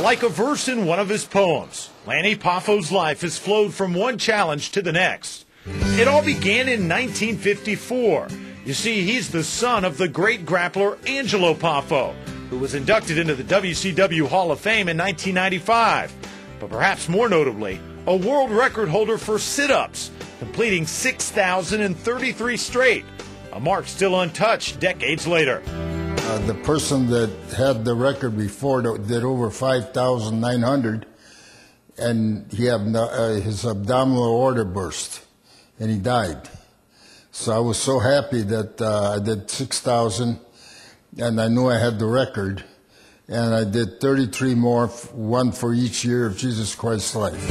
Like a verse in one of his poems, Lanny Poffo's life has flowed from one challenge to the next. It all began in 1954. You see, he's the son of the great grappler Angelo Poffo, who was inducted into the WCW Hall of Fame in 1995. But perhaps more notably, a world record holder for sit-ups, completing 6,033 straight, a mark still untouched decades later. The person that had the record before did over 5,900, and he had his abdominal aorta burst, and he died. So I was so happy that I did 6,000, and I knew I had the record, and I did 33 more, one for each year of Jesus Christ's life.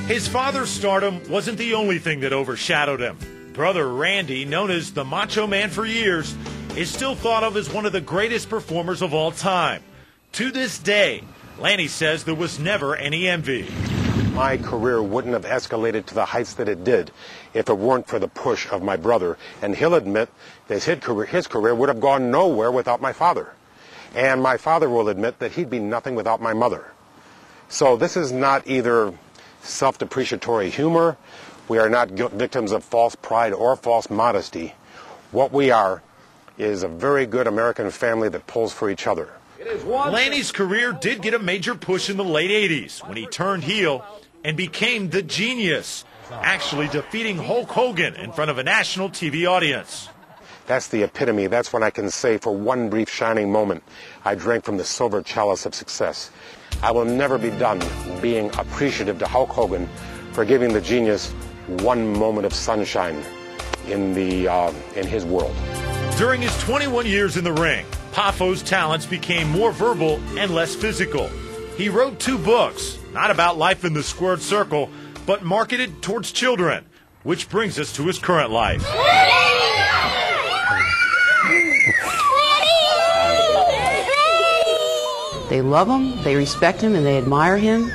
His father's stardom wasn't the only thing that overshadowed him. Brother Randy, known as the Macho Man for years, is still thought of as one of the greatest performers of all time. To this day, Lanny says there was never any envy. My career wouldn't have escalated to the heights that it did if it weren't for the push of my brother. And he'll admit that his career would have gone nowhere without my father. And my father will admit that he'd be nothing without my mother. So this is not either self-depreciatory humor. We are not victims of false pride or false modesty. What we are is a very good American family that pulls for each other. Lanny's career did get a major push in the late 80s when he turned heel and became the Genius, actually defeating Hulk Hogan in front of a national TV audience. That's the epitome. That's when I can say for one brief shining moment, I drank from the silver chalice of success. I will never be done being appreciative to Hulk Hogan for giving the Genius one moment of sunshine in his world. During his 21 years in the ring, Poffo's talents became more verbal and less physical. He wrote 2 books, not about life in the squared circle, but marketed towards children, which brings us to his current life. They love him, they respect him, and they admire him,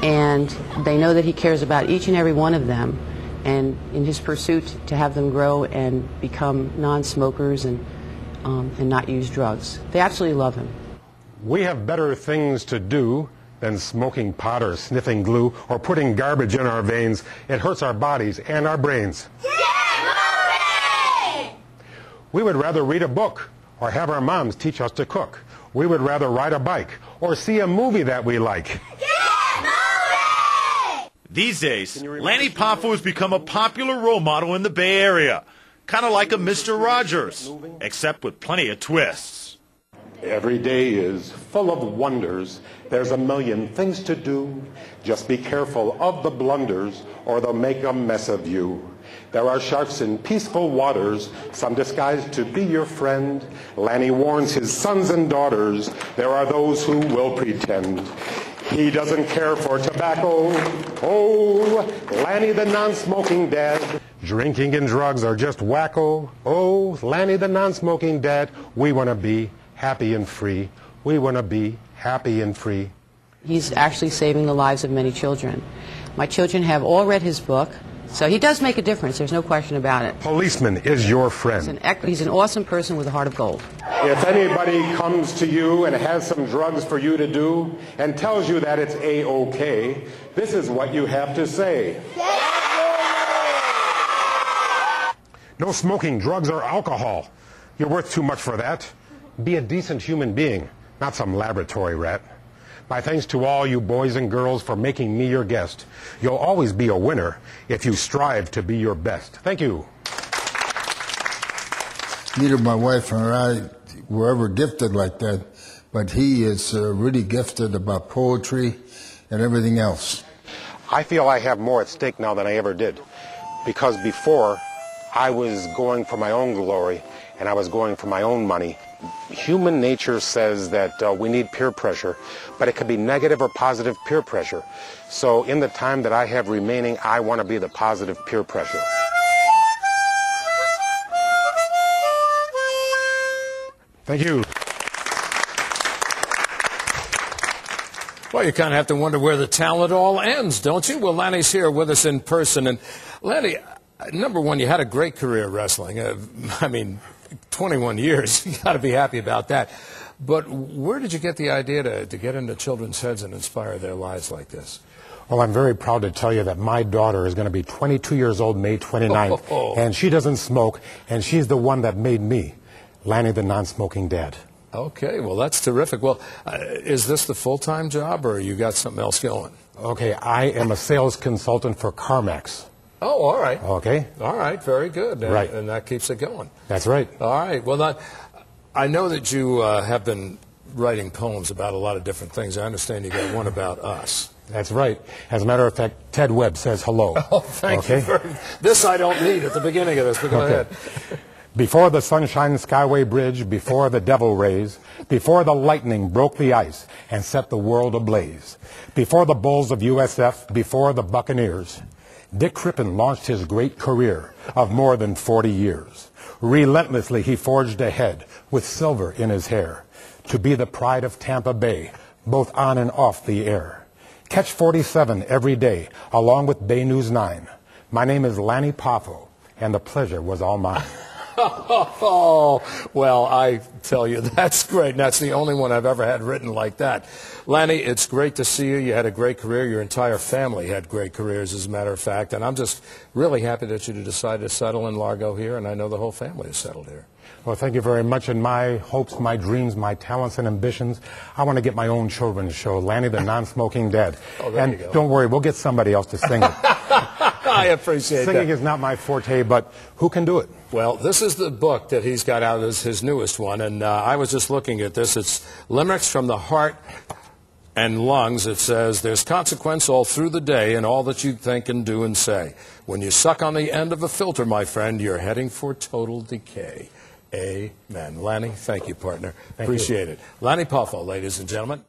and they know that he cares about each and every one of them, and in his pursuit to have them grow and become non-smokers and not use drugs. They absolutely love him. We have better things to do than smoking pot or sniffing glue or putting garbage in our veins. It hurts our bodies and our brains. We would rather read a book or have our moms teach us to cook. We would rather ride a bike or see a movie that we like. These days, Lanny Poffo has become a popular role model in the Bay Area, kind of like a Mr. Rogers, except with plenty of twists. Every day is full of wonders. There's a million things to do. Just be careful of the blunders or they'll make a mess of you. There are sharks in peaceful waters, some disguised to be your friend. Lanny warns his sons and daughters, there are those who will pretend. He doesn't care for tobacco. Oh, Lanny the non-smoking dad. Drinking and drugs are just wacko. Oh, Lanny the non-smoking dad. We want to be happy and free. We want to be happy and free. He's actually saving the lives of many children. My children have all read his book, so he does make a difference. There's no question about it. Policeman is your friend. He's an awesome person with a heart of gold. If anybody comes to you and has some drugs for you to do and tells you that it's A-OK, this is what you have to say. No smoking, drugs, or alcohol. You're worth too much for that. Be a decent human being, not some laboratory rat. My thanks to all you boys and girls for making me your guest. You'll always be a winner if you strive to be your best. Thank you. Neither my wife and I were ever gifted like that, but he is really gifted about poetry and everything else. I feel I have more at stake now than I ever did, because before I was going for my own glory and I was going for my own money. Human nature says that we need peer pressure, but it could be negative or positive peer pressure. So in the time that I have remaining, I want to be the positive peer pressure. Thank you. Well, you kind of have to wonder where the talent all ends, don't you? Well, Lanny's here with us in person. And Lanny, number one, you had a great career wrestling. 21 years. You got to be happy about that. But where did you get the idea to get into children's heads and inspire their lives like this? Well, I'm very proud to tell you that my daughter is going to be 22 years old May 29th, and she doesn't smoke, and she's the one that made me, Lanny the non-smoking dad. Okay, well, that's terrific. Well, is this the full-time job, or you got something else going? Okay, I am a sales consultant for CarMax. Oh, all right. Okay. All right, very good. Right. And that keeps it going. That's right. All right. Well, I know that you have been writing poems about a lot of different things. I understand you got one about us. That's right. As a matter of fact, Ted Webb says hello. Oh, thank you. This I don't need at the beginning of this, but go ahead. Before the Sunshine Skyway Bridge, before the devil rays, before the lightning broke the ice and set the world ablaze, before the Bulls of USF, before the Buccaneers, Dick Crippen launched his great career of more than 40 years. Relentlessly he forged ahead with silver in his hair to be the pride of Tampa Bay, both on and off the air. Catch 47 every day, along with Bay News 9. My name is Lanny Poffo, and the pleasure was all mine. Oh, well, I tell you, that's great. And that's the only one I've ever had written like that. Lanny, it's great to see you. You had a great career. Your entire family had great careers, as a matter of fact. And I'm just really happy that you decided to settle in Largo here, and I know the whole family is settled here. Well, thank you very much. And my hopes, my dreams, my talents and ambitions, I want to get my own children's show, Lanny the Non-Smoking Dad. Oh, there and you go. Don't worry, we'll get somebody else to sing it. I appreciate that. Singing is not my forte, but who can do it? Well, this is the book that he's got out as his newest one, and I was just looking at this. It's Limericks from the Heart and Lungs. It says, there's consequence all through the day in all that you think and do and say. When you suck on the end of a filter, my friend, you're heading for total decay. Amen. Lanny, thank you, partner. Appreciate it. Lanny Poffo, ladies and gentlemen.